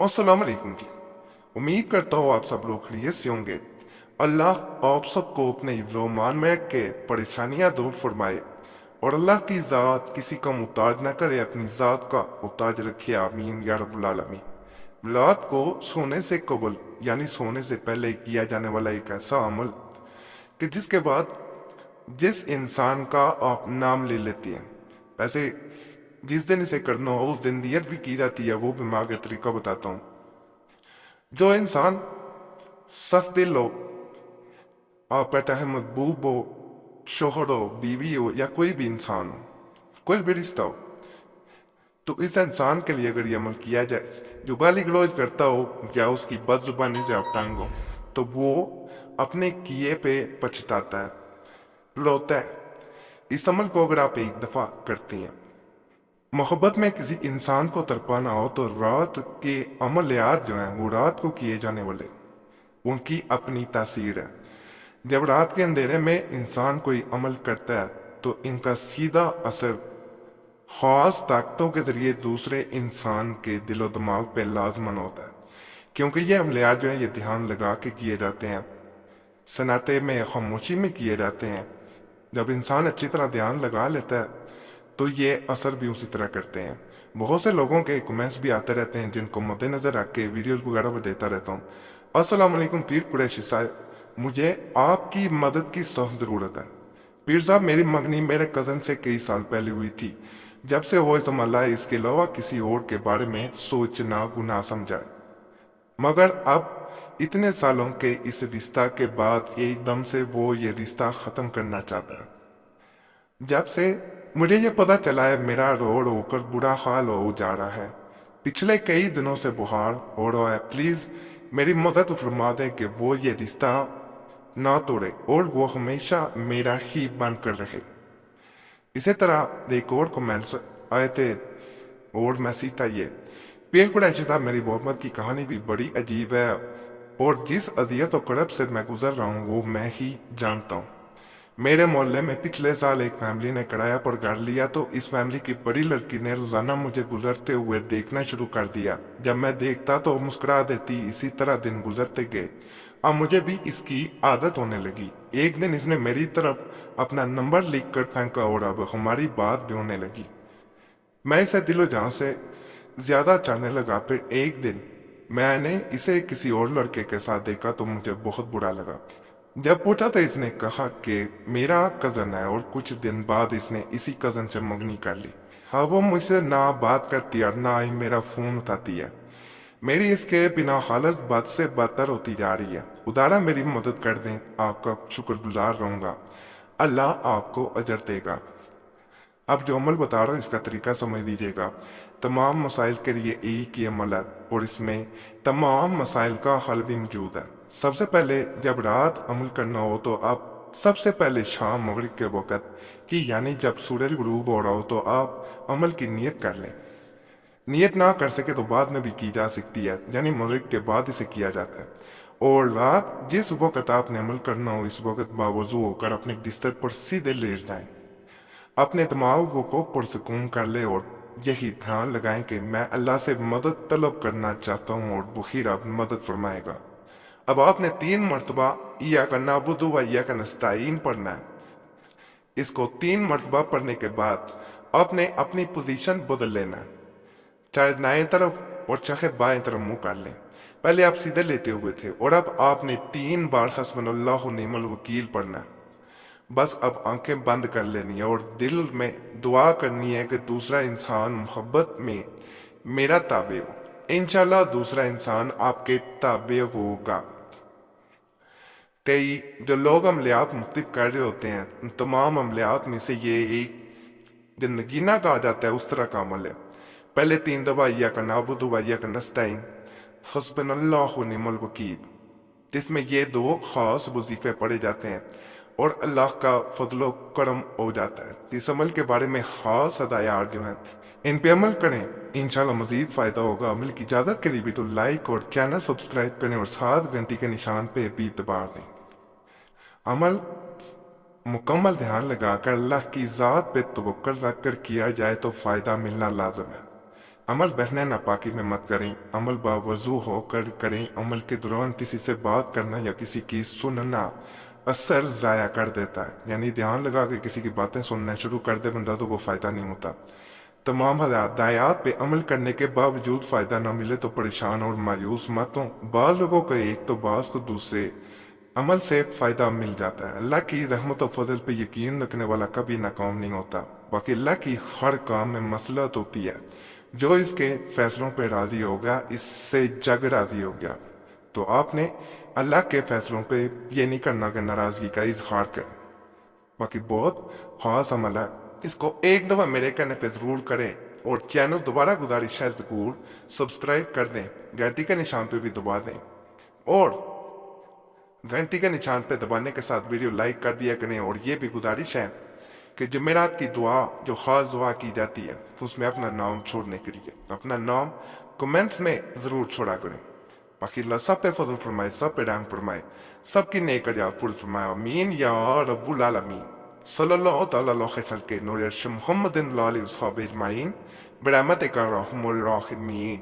अस्सलाम वालेकुम जी। उम्मीद करता हूँ आप सब लोग खैरियत से होंगे। अल्लाह आप सबको अपने हिफ्ज़-ओ-मान में रख के परेशानियाँ दूर फरमाए और अल्लाह की ज़ात किसी का मुहताज ना करे, अपनी ज़ात का मुहताज रखे, आमीन या रब्बुल आलमीन। मिलाद को सोने से कबल यानी सोने से पहले किया जाने वाला एक ऐसा अमल कि जिसके बाद जिस इंसान का आप नाम ले लेते हैं, वैसे जिस दिन इसे करना हो उस दिन नियत भी की जाती है, वो भी मैं आगे तरीका बताता हूँ। जो इंसान सख्त दिल हो, आप कहते हैं महबूब हो, शोहर हो, बीवी हो या कोई भी इंसान हो, कोई भी रिश्ता हो, तो इस इंसान के लिए अगर ये अमल किया जाए, जो गाली गलौज करता हो या उसकी बदजुबानी से आप तंग हो, तो वो अपने किए पे पछताता है, रोता है। इस अमल को अगर आप एक दफा करते हैं, मोहब्बत में किसी इंसान को तड़पाना हो, तो रात के अमलियात जो हैं वो रात को किए जाने वाले, उनकी अपनी तासीर है। जब रात के अंधेरे में इंसान कोई अमल करता है तो इनका सीधा असर खास ताकतों के जरिए दूसरे इंसान के दिलो दिमाग पे लाजमन होता है, क्योंकि ये अमलियात जो हैं ये ध्यान लगा के किए जाते हैं, सन्नाटे में खामोशी में किए जाते हैं। जब इंसान अच्छी तरह ध्यान लगा लेता है तो ये असर भी उसी तरह करते हैं। बहुत से लोगों के कमेंट्स भी आते रहते हैं जिनको मद्देनजर रख के वीडियोस वगैरह में देता रहता हूँ। अस्सलाम वालेकुम पीर कुरैशी साहब, मुझे आपकी मदद की सख्त ज़रूरत है। पीर साहब, मेरी मंगनी मेरे कज़न से कई साल पहले हुई थी। जब से हो जमाला इसके अलावा किसी और के बारे में सोचना गुनाह समझा, मगर अब इतने सालों के इस रिश्ता के बाद एकदम से वो ये रिश्ता ख़त्म करना चाहता है। जब से मुझे ये पता चला है मेरा रो रो कर बुरा हाल हो जा रहा है। पिछले कई दिनों से बुखार हो रहा है। प्लीज मेरी मदद फरमा दें कि वो ये रिश्ता ना तोड़े और वो हमेशा मेरा ही बन कर रहे। इसी तरह एक और कमेंट्स आए थे और मैसेज था ये, पीर कुरैशी साहब, मेरी मोहब्बत की कहानी भी बड़ी अजीब है और जिस अजियत और करब से मैं गुजर रहा हूँ वो मैं ही जानता हूँ। मेरे मोहल्ले में पिछले साल एक फैमिली ने किराया पर घर लिया, तो इस फैमिली की बड़ी लड़की ने रोजाना मुझे गुजरते हुए देखना शुरू कर दिया। जब मैं देखता तो मुस्कुरा देती। इसी तरह दिन गुजरते गए। अब मुझे भी इसकी आदत होने लगी। एक दिन इसने मेरी तरफ अपना नंबर लिख कर फेंका और अब हमारी बात भी होने लगी। मैं इसे दिलो जान से ज्यादा चाहने लगा। फिर एक दिन मैंने इसे किसी और लड़के के साथ देखा तो मुझे बहुत बुरा लगा। जब पूछा तो इसने कहा कि मेरा कजन है और कुछ दिन बाद इसने इसी कजन से मंगनी कर ली। हाँ, वो मुझसे ना बात करती और ना ही मेरा फोन उठाती है। मेरी इसके बिना हालत बद से बदतर होती जा रही है। उदारा मेरी मदद कर दें, आपका शुक्रगुजार रहूंगा। अल्लाह आपको अजर देगा। अब जो अमल बता रहा हूँ इसका तरीका समझ लीजिएगा। तमाम मसाइल के लिए एक ही अमल है और इसमें तमाम मसाइल का हल भी मौजूद है। सबसे पहले जब रात अमल करना हो तो आप सबसे पहले शाम मगरिब के वक़्त की यानी जब सूरज गुरूब हो रहा हो तो आप अमल की नियत कर लें। नियत ना कर सके तो बाद में भी की जा सकती है, यानी मगरिब के बाद इसे किया जाता है। और रात जिस वक़्त आपने अमल करना हो इस वक़्त बावजू होकर अपने बिस्तर पर सीधे लेट जाएं। अपने दिमाग को पुरसकून कर ले और यही ध्यान लगाएं कि मैं अल्लाह से मदद तलब करना चाहता हूँ और वही रब मदद फरमाएगा। अब आपने 3 मरतबा इय्याका नअबुदु व इय्याका नस्तईन पढ़ना है। इसको 3 मरतबा पढ़ने के बाद आपने अपनी पोजीशन बदल लेना है, चाहे दाएं तरफ और चाहे बाएं तरफ मुंह कर लें। पहले आप सीधे लेटे हुए थे और अब आपने 3 बार हस्बुनल्लाहु व निअमल वकील पढ़ना है। बस अब आंखें बंद कर लेनी है और दिल में दुआ करनी है कि दूसरा इंसान मोहब्बत में मेरा ताबे हो। इंशाल्लाह दूसरा इंसान आपके ताबे होगा। कई जो लोग अमलियात मुख्तलिफ कर रहे होते हैं, उन तमाम अमलियात में से ये एक जिंदगीना कहा जाता है उस तरह का अमल है। पहले 3 दफा इय्याका नअबुदु व इय्याका नस्तईन, हस्बुनल्लाहु व निअमल वकील, जिसमें ये 2 खास वजीफे पढ़े जाते हैं और अल्लाह का फजलो करम हो जाता है। इस अमल के बारे में खास हदायत जो है इन पे अमल करें, इंशाल्लाह मजीद फायदा होगा। अमल की इजाजत के लिए भी तो लाइक और चैनल सब्सक्राइब करें और साथ घंटी के निशान पे भी दबा दें। अमल मुकम्मल ध्यान लगाकर अल्लाह की ज़ात पे तवक्कुल रख कर किया जाए तो फायदा मिलना लाजम है। عمل بہنے ناپاکی میں مت کریں، عمل باوضو ہو کر کریں۔ عمل کے دوران کسی سے بات کرنا یا کسی کی سننا اثر ضائع کر دیتا ہے، یعنی دھیان لگا کے کسی کی باتیں سننا شروع کر دے بندہ تو وہ فائدہ نہیں ہوتا۔ تمام ہدایات پہ عمل کرنے کے باوجود فائدہ نہ ملے تو پریشان اور مایوس مت ہوں۔ بعض لوگوں کو ایک تو بعض کو دوسرے عمل سے فائدہ مل جاتا ہے۔ اللہ کی رحمت و فضل پہ یقین رکھنے والا کبھی ناکام نہیں ہوتا، باقی اللہ کی ہر کام میں مصلحت ہوتی ہے۔ جو اس کے فیصلوں پہ راضی ہوگا اس سے جگ راضی ہو گیا۔ تو آپ نے اللہ کے فیصلوں پہ یہ نہیں کرنا کہ ناراضگی کا اظہار کریں۔ باقی بہت خاص عمل ہے، اس کو ایک دفعہ میرے کہنے پہ ضرور کریں، اور چینل دوبارہ گزارش ہے ضرور سبسکرائب کر دیں، گھنٹی کے نشان پہ بھی دبا دیں، اور گھنٹی کے نشان پہ دبانے کے ساتھ ویڈیو لائک کر دیا کریں۔ اور یہ بھی گزارش ہے کہ جمعرات کی دعا جو خاص دعا کی جاتی ہے اس میں اپنا نام چھوڑنے کے لیے اپنا نام کمنٹس میں ضرور چھوڑا کریں۔ باقی اللہ سب پہ فضل فرمائے، سب پہ رحم فرمائے، سب کی نیک اجال پور فرمائے، آمین یا رب العالمین۔ صلی اللہ تعالی علیہ خلق نور عرش محمد علیہ وصحبہ اجمعین برحمتک ارحم الراحمین۔